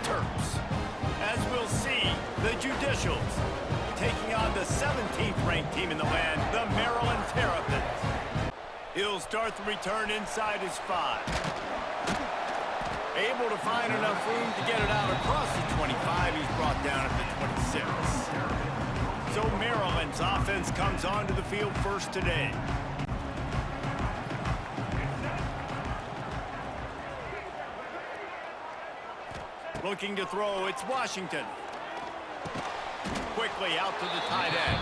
Terps. As we'll see, the Judicials taking on the 17th ranked team in the land, the Maryland Terrapins. He'll start the return inside his 5. Able to find enough room to get it out across the 25. He's brought down at the 26. So Maryland's offense comes onto the field first today. Looking to throw, it's Washington. Quickly out to the tight end.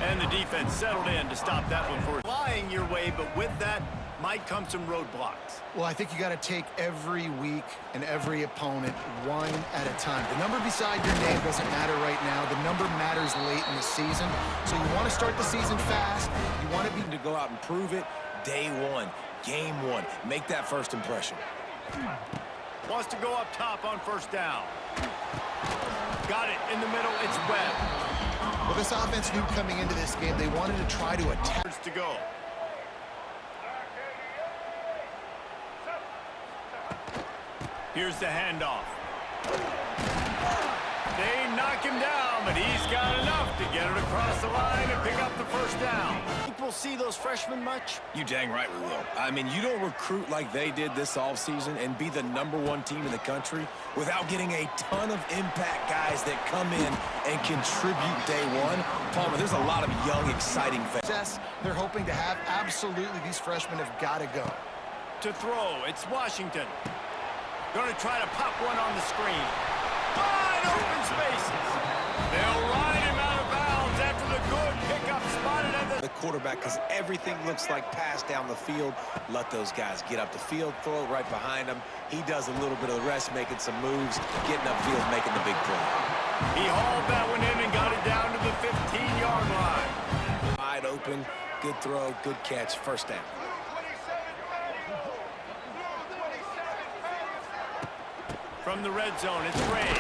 And the defense settled in to stop that one for flying your way, but with that might come some roadblocks. Well, I think you got to take every week and every opponent one at a time. The number beside your name doesn't matter right now. The number matters late in the season. So you want to start the season fast. You want to be to go out and prove it day one, game one. Make that first impression. Wants to go up top on first down. Got it in the middle. It's Webb. Well, this offense knew coming into this game they wanted to try to attack. To go. Here's the handoff. They knock him down, but he's got enough to get it across the line and pick up the first down. Think we'll see those freshmen much? You dang right we will. I mean, you don't recruit like they did this offseason and be the #1 team in the country without getting a ton of impact guys that come in and contribute day one. Palmer, there's a lot of young, exciting fans. They're hoping to have. Absolutely, these freshmen have got to go. To throw, it's Washington. Going to try to pop one on the screen. Wide open spaces. They'll ride him out of bounds after the good pickup spotted at the quarterback, because everything looks like pass down the field. Let those guys get up the field, throw it right behind him. He does a little bit of the rest, making some moves, getting upfield, making the big play. He hauled that one in and got it down to the 15-yard line. Wide open, good throw, good catch, first down. From the red zone, it's Ray.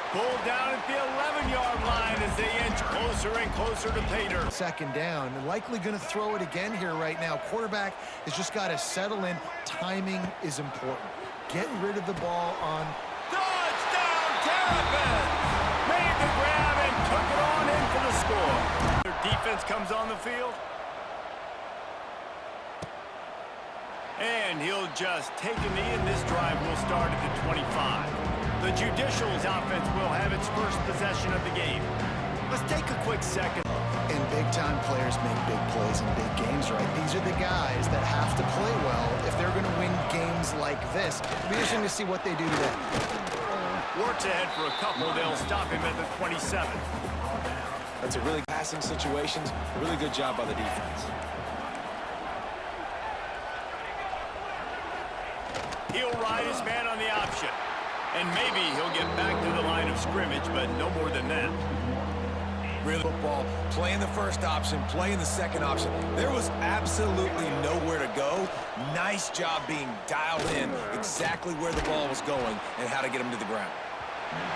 Pulled down at the 11-yard line as they inch closer and closer to Pater. Second down, and likely going to throw it again here right now. Quarterback has just got to settle in. Timing is important. Getting rid of the ball on. Touchdown, Terrapins! Made the grab and took it on in for the score. Their defense comes on the field. And he'll just take a knee, and this drive will start at the 25. The Judicials offense will have its first possession of the game. Let's take a quick second. And big-time players make big plays in big games, right? These are the guys that have to play well if they're going to win games like this. It'll be interesting to see what they do today. Works ahead for a couple. They'll stop him at the 27. That's a really passing situations. Really good job by the defense. He'll ride his man on the option. And maybe he'll get back to the line of scrimmage, but no more than that. Really football, playing the first option, playing the second option. There was absolutely nowhere to go. Nice job being dialed in exactly where the ball was going and how to get him to the ground.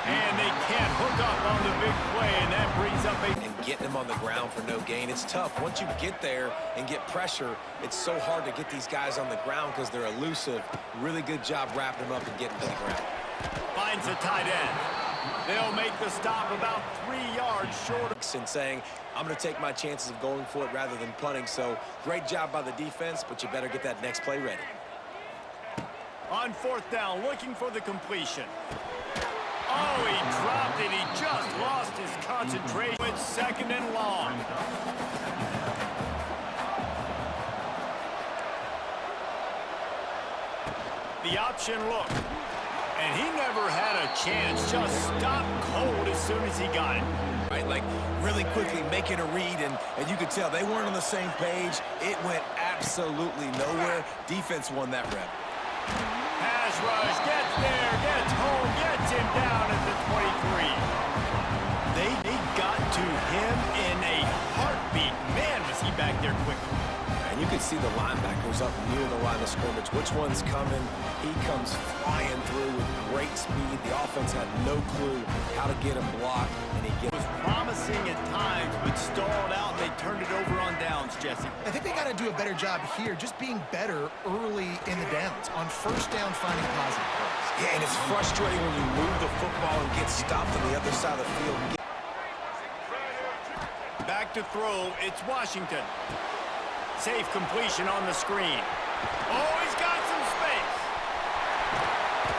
And they can't hook up on the big play, and that brings up a... And getting him on the ground for no gain, it's tough. Once you get there and get pressure, it's so hard to get these guys on the ground because they're elusive. Really good job wrapping them up and getting to the ground. Finds a tight end. They'll make the stop about 3 yards short. And saying, I'm going to take my chances of going for it rather than punting. So great job by the defense, but you better get that next play ready. On fourth down, looking for the completion. Oh, he dropped it. He just lost his concentration. It's second and long. The option look. And he never had a chance. Just stopped cold as soon as he got it. Right, like really quickly making a read, and you could tell they weren't on the same page. It went absolutely nowhere. Defense won that rep. Pass rush, gets there, gets home, gets him down at the 23. They got to him in a heartbeat. Man, was he back there quickly. And you could see the linebackers up near the line of scrimmage. Which one's coming? He comes flying through with great speed. The offense had no clue how to get him blocked, and he gets. Was promising at times, but stalled out. They turned it over on downs, Jesse. I think they got to do a better job here, just being better early in the downs. On first down, finding positive plays. Yeah, and it's frustrating when you move the football and get stopped on the other side of the field. Back to throw, it's Washington. Safe completion on the screen. Oh, he's got some space.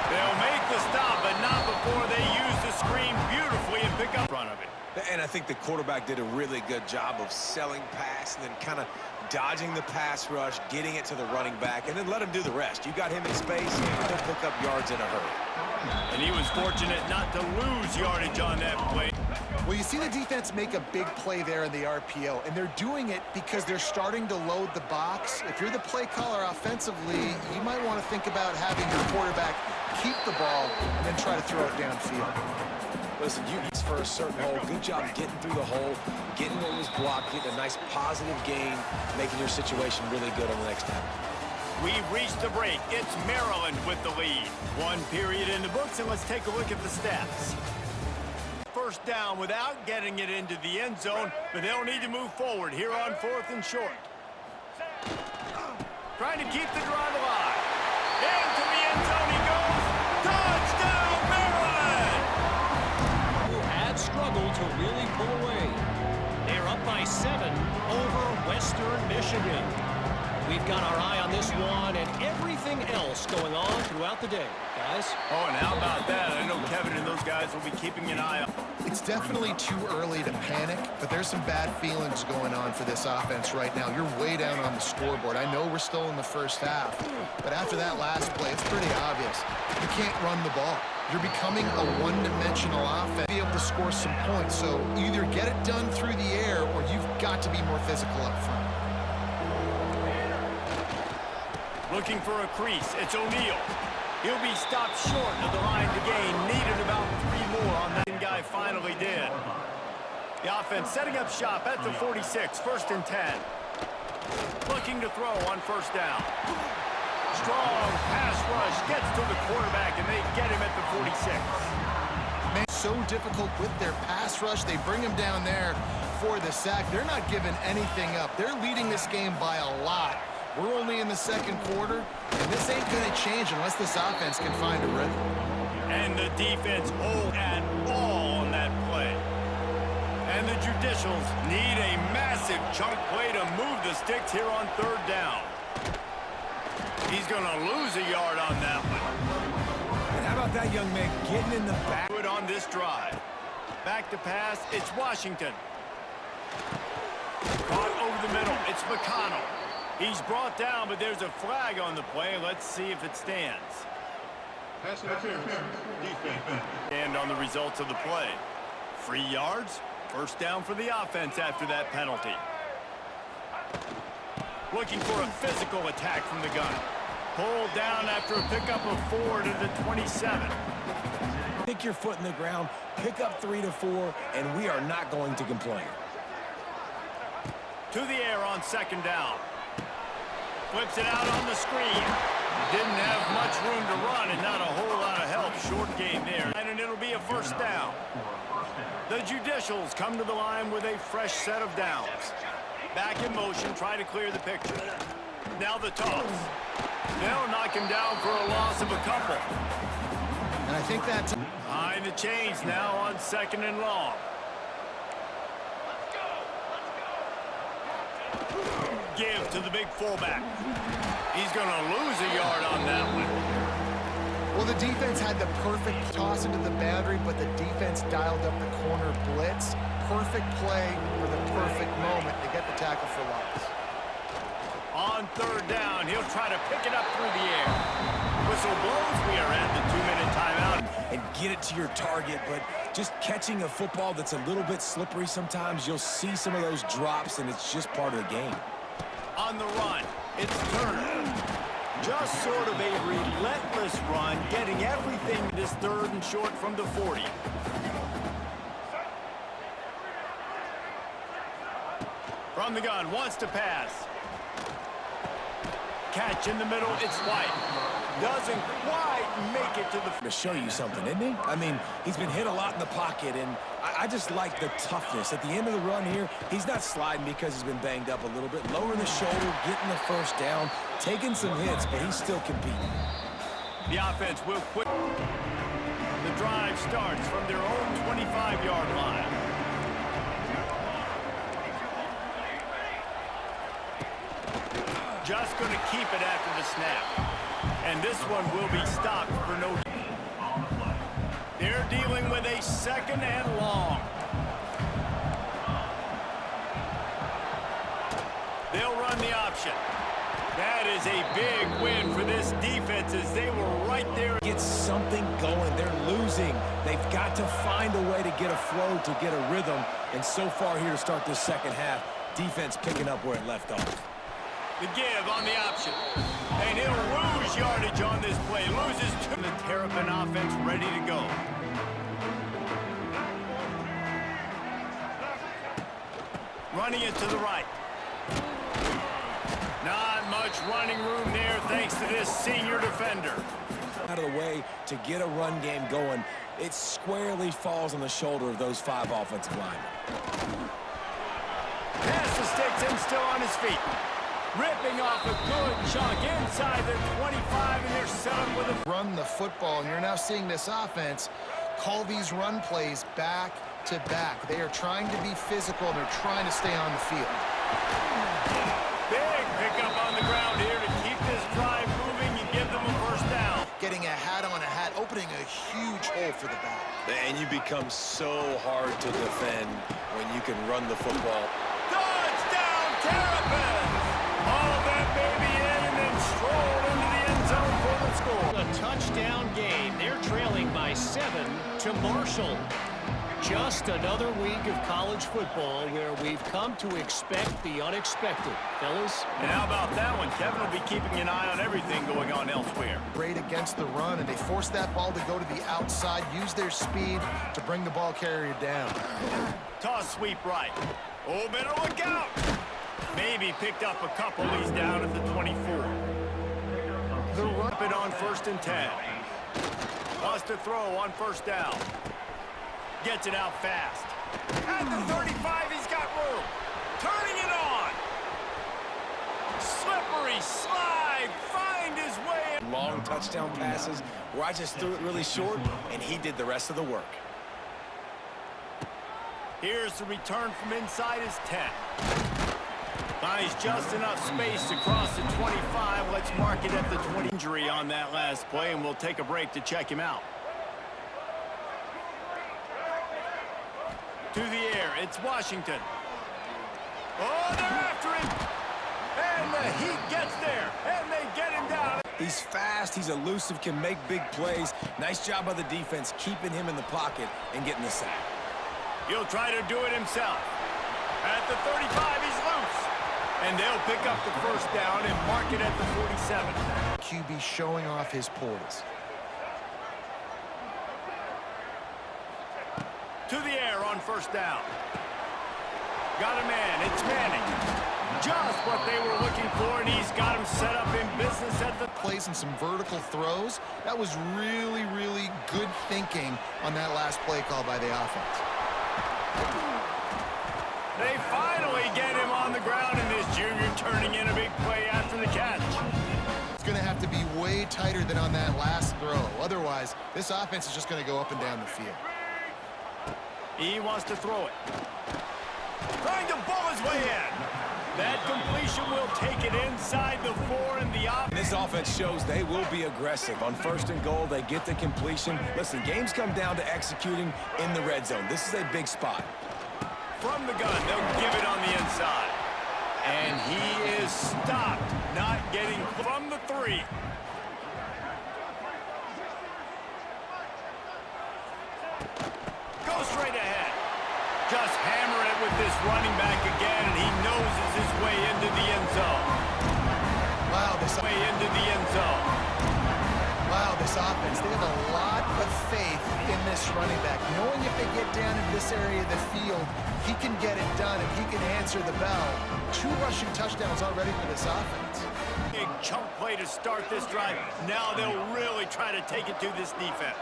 They'll make the stop, but not before they use the screen beautifully and pick up in front of it. And I think the quarterback did a really good job of selling pass and then kind of dodging the pass rush, getting it to the running back, and then let him do the rest. You got him in space, he'll pick up yards in a hurry. And he was fortunate not to lose yardage on that play. Well, you see the defense make a big play there in the RPO, and they're doing it because they're starting to load the box. If you're the play caller offensively, you might want to think about having your quarterback keep the ball and then try to throw it downfield. Listen, you use for a certain hole. Good job getting through the hole, getting what was blocked, getting a nice positive gain, making your situation really good on the next time. We've reached the break. It's Maryland with the lead. One period in the books, and let's take a look at the stats. First down without getting it into the end zone, but they'll need to move forward here on 4th and short. Trying to keep the drive alive. Into the end zone he goes. Touchdown, Maryland! Who had struggled to really pull away. They're up by 7 over Western Michigan. We've got our eye on this one and everything else going on throughout the day, guys. Oh, and how about that? I know Kevin and those guys will be keeping an eye on. It's definitely too early to panic, but there's some bad feelings going on for this offense right now. You're way down on the scoreboard. I know we're still in the first half, but after that last play, it's pretty obvious. You can't run the ball. You're becoming a one-dimensional offense. Be able to score some points, so either get it done through the air or you've got to be more physical up front. Looking for a crease. It's O'Neal. He'll be stopped short of the line to gain. Needed about 3 more on that guy finally did. The offense setting up shop at the 46, 1st and 10. Looking to throw on 1st down. Strong pass rush gets to the quarterback, and they get him at the 46. Man, so difficult with their pass rush. They bring him down there for the sack. They're not giving anything up. They're leading this game by a lot. We're only in the 2nd quarter, and this ain't going to change unless this offense can find a rhythm. And the defense hold at all on that play. And the Judicials need a massive chunk play to move the sticks here on 3rd down. He's going to lose a yard on that one. And how about that young man getting in the back? Do it on this drive. Back to pass, it's Washington. Caught over the middle, it's McConnell. He's brought down, but there's a flag on the play. Let's see if it stands. Pass interference, defense. And on the results of the play. 3 yards, 1st down for the offense after that penalty. Looking for a physical attack from the gun. Pulled down after a pickup of 4 to the 27. Pick your foot in the ground, pick up 3 to 4, and we are not going to complain. To the air on 2nd down. Flips it out on the screen. Didn't have much room to run and not a whole lot of help. Short game there. And it'll be a 1st down. The Judicials come to the line with a fresh set of downs. Back in motion, try to clear the picture. Now the toss. They'll knock him down for a loss of a couple. And I think that's... Behind the chains now on 2nd and long. Give to the big fullback. He's going to lose a yard on that one. Well, the defense had the perfect toss into the boundary, but the defense dialed up the corner blitz. Perfect play for the perfect moment to get the tackle for loss. On 3rd down, he'll try to pick it up through the air. Whistle blows. We are at the 2-minute timeout. And get it to your target, but just catching a football that's a little bit slippery sometimes, you'll see some of those drops, and it's just part of the game. On the run, it's Turner. Just sort of a relentless run, getting everything that is 3rd and short from the 40. From the gun, wants to pass. Catch in the middle, it's White. Doesn't quite make it to the... To show you something, isn't he? I mean, he's been hit a lot in the pocket, and I just like the toughness. At the end of the run here, he's not sliding because he's been banged up a little bit. Lowering the shoulder, getting the 1st down, taking some hits, but he's still competing. The offense will quit. The drive starts from their own 25-yard line. Just going to keep it after the snap. And this one will be stopped for no. They're dealing with a second and long. They'll run the option. That is a big win for this defense as they were right there. Get something going. They're losing. They've got to find a way to get a flow, to get a rhythm. And so far here to start this second half, defense picking up where it left off. The give on the option. And he'll lose yardage on this play. Loses two. The Terrapin offense ready to go. Running it to the right. Not much running room there thanks to this senior defender. Out of the way to get a run game going, it squarely falls on the shoulder of those 5 offensive linemen. Pass to Sticks and still on his feet. Ripping off a good chunk inside their 25, and they're set up with a Run the football, and you're now seeing this offense call these run plays back to back. They are trying to be physical, and they're trying to stay on the field. big pickup on the ground here to keep this drive moving and give them a first down. Getting a hat on a hat, opening a huge hole for the back. And you become so hard to defend when you can run the football. Touchdown, Terrapins! All that baby in and then strolled into the end zone for the score. A touchdown game. They're trailing by 7 to Marshall. Just another week of college football where we've come to expect the unexpected. Fellas? And how about that one? Kevin will be keeping an eye on everything going on elsewhere. Great against the run, and they force that ball to go to the outside, use their speed to bring the ball carrier down. Toss sweep right. Oh, better look out. Maybe picked up a couple. He's down at the 24. The run it on 1st and 10. Wants to throw on 1st down. Gets it out fast. At the 35, he's got room. Turning it on. Slippery slide. Find his way. Long touchdown passes where I just threw it really short, and he did the rest of the work. Here's the return from inside his 10. Finds just enough space to cross the 25. Let's mark it at the 20. Injury on that last play, and we'll take a break to check him out. To the air, it's Washington. Oh, they're after him. And the Heat gets there, and they get him down. He's fast, he's elusive, can make big plays. Nice job by the defense keeping him in the pocket and getting the sack. He'll try to do it himself. At the 35, he's loose. And they'll pick up the first down and mark it at the 47. QB showing off his poise. To the air on 1st down. Got a man. It's Manning. Just what they were looking for, and he's got him set up in business at the... Plays and some vertical throws. That was really, really good thinking on that last play call by the offense. They finally get him on the ground, and this junior turning in a big play after the catch. It's going to have to be way tighter than on that last throw. Otherwise, this offense is just going to go up and down the field. He wants to throw it. Trying to bull his way in. That completion will take it inside the 4 and the offense. This offense shows they will be aggressive. On 1st and goal, they get the completion. Listen, games come down to executing in the red zone. This is a big spot. From the gun, they'll give it on the inside. And he is stopped, not getting from the 3. Go straight ahead. Just hammer it with this running back again, and he noses his way into the end zone. Wow, this offense, they have a lot of faith in this running back. Knowing if they get down into this area of the field, he can get it done and he can answer the bell. 2 rushing touchdowns already for this offense. Big chunk play to start this drive. Now they'll really try to take it to this defense.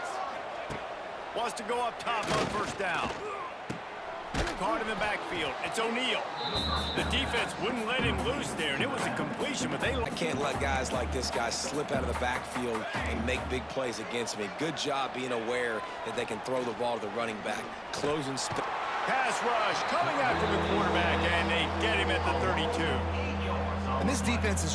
Wants to go up top on 1st down. caught in the backfield. It's O'Neal. The defense wouldn't let him loose there, and it was a completion, but I can't let guys like this guy slip out of the backfield and make big plays against me. Good job being aware that they can throw the ball to the running back. Closing space. Pass rush coming after the quarterback, and they get him at the 32. And this defense is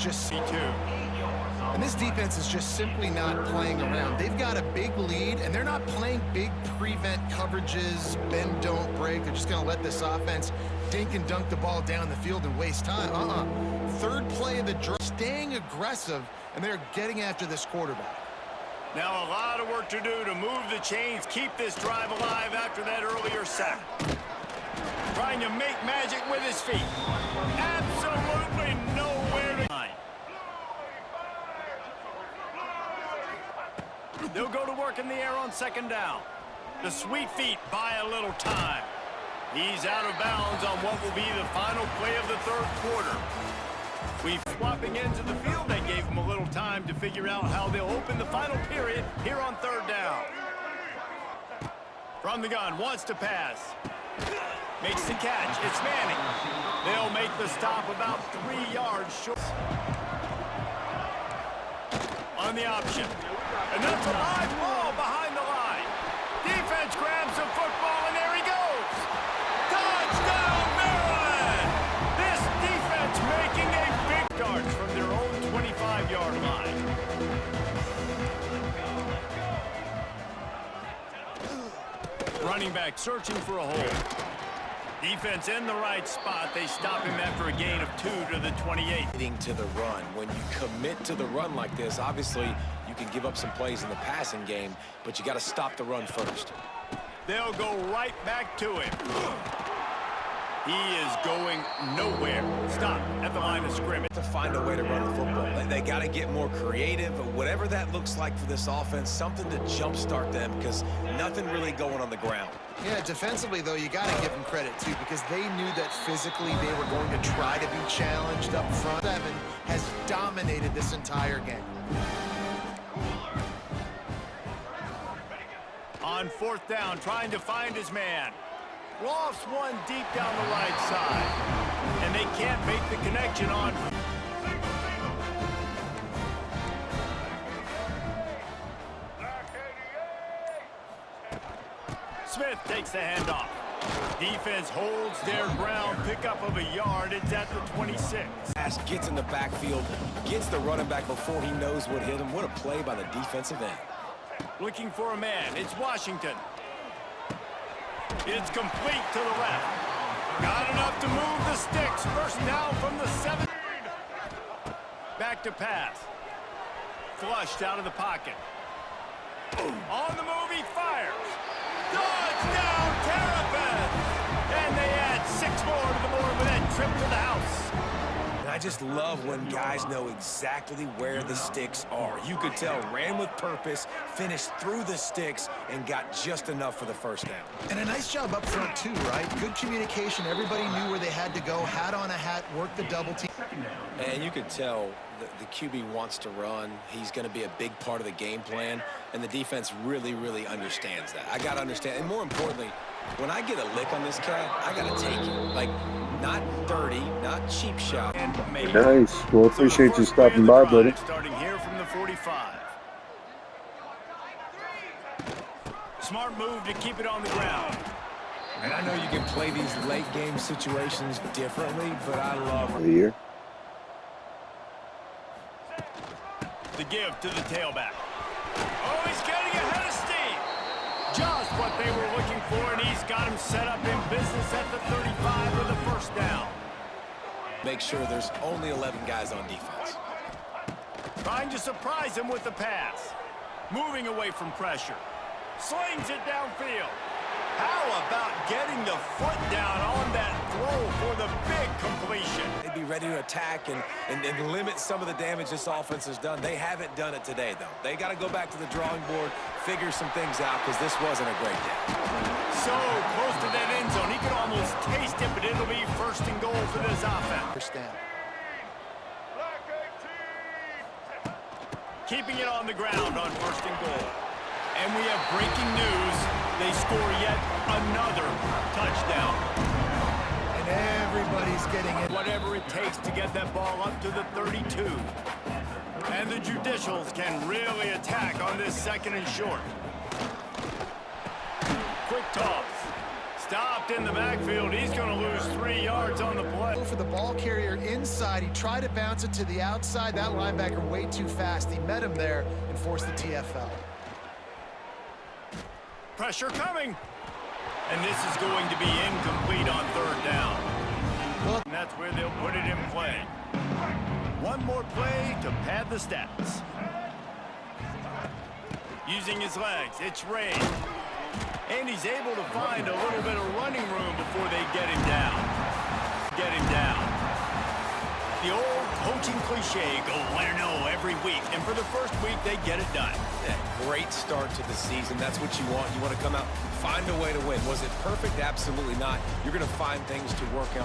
just simply not playing around. They've got a big lead, and they're not playing big prevent coverages, bend, don't break. They're just going to let this offense dink and dunk the ball down the field and waste time. Third play of the drive, staying aggressive, and they're getting after this quarterback. Now a lot of work to do to move the chains, keep this drive alive after that earlier sack. Trying to make magic with his feet. Absolutely nowhere to find. They'll go to work in the air on second down. The sweet feet buy a little time. He's out of bounds on what will be the final play of the third quarter. We're swapping ends of the field. They gave him a little time to figure out how they'll open the final period here on third down. From the gun, wants to pass. Makes the catch. It's Manning. They'll make the stop about 3 yards short. On the option. And that's a live ball behind the line. Defense grabs the football, and there he goes. Touchdown, Maryland! This defense making a big start from their own 25-yard line. Running back searching for a hole. Defense in the right spot. They stop him after a gain of 2 to the 28. Getting to the run. When you commit to the run like this, obviously you can give up some plays in the passing game, but you got to stop the run first. They'll go right back to him. He is going nowhere. Stop at the line of scrimmage. To find a way to run the football. They got to get more creative, whatever that looks like for this offense, something to jumpstart them, because nothing really going on the ground. Yeah, defensively, though, you got to give them credit, too, because they knew that physically they were going to try to be challenged up front. 7 has dominated this entire game. On fourth down, trying to find his man. Lofts one deep down the right side. And they can't make the connection on. Smith takes the handoff. Defense holds their ground, pickup of a yard. It's at the 26. Pass gets in the backfield, gets the running back before he knows what hit him. What a play by the defensive end. Looking for a man. It's Washington. It's complete to the left. Got enough to move the sticks. First down from the 7. Back to pass. Flushed out of the pocket. On the move, he fires. Touchdown, Terrapins! And they add 6 more to the board with that trip to the house. And I just love when guys know exactly where the sticks are. You could tell, ran with purpose, finished through the sticks, and got just enough for the first down. And a nice job up front, too, right? Good communication. Everybody knew where they had to go. Hat on a hat, work the double team. And you could tell the QB wants to run. He's going to be a big part of the game plan, and the defense really, really understands that. I got to understand, and more importantly, when I get a lick on this cat, I got to take it. Like, not dirty, not cheap shot. Nice. Well, appreciate you stopping by, buddy. Starting here from the 45. Smart move to keep it on the ground. And I know you can play these late game situations differently, but I love it. Here. The give to the tailback. Oh, he's getting ahead of steam. Just what they were looking for, and he's got him set up in business at the 35 with a first down. Make sure there's only 11 guys on defense. Trying to surprise him with the pass. Moving away from pressure. Slings it downfield. How about getting the foot down on that throw for the big completion? They'd be ready to attack and limit some of the damage this offense has done. They haven't done it today, though. They got to go back to the drawing board, figure some things out, because this wasn't a great day. So close to that end zone. He could almost taste it, but it'll be first and goal for this offense. First down. Keeping it on the ground on first and goal. And we have breaking news. They score yet another touchdown. everybody's getting it. Whatever it takes to get that ball up to the 32. And the Judicials can really attack on this 2nd and short. Quick toss. Stopped in the backfield. He's going to lose 3 yards on the play. For the ball carrier inside, he tried to bounce it to the outside. That linebacker way too fast. He met him there and forced the TFL. Pressure coming. And this is going to be incomplete on 3rd down. And that's where they'll put it in play. One more play to pad the stats. Using his legs, it's Ray. And he's able to find a little bit of running room before they get him down. The old coaching cliche, go 1-0 every week. And for the first week, they get it done. Yeah, great start to the season. That's what you want. You want to come out, find a way to win. Was it perfect? Absolutely not. You're going to find things to work on.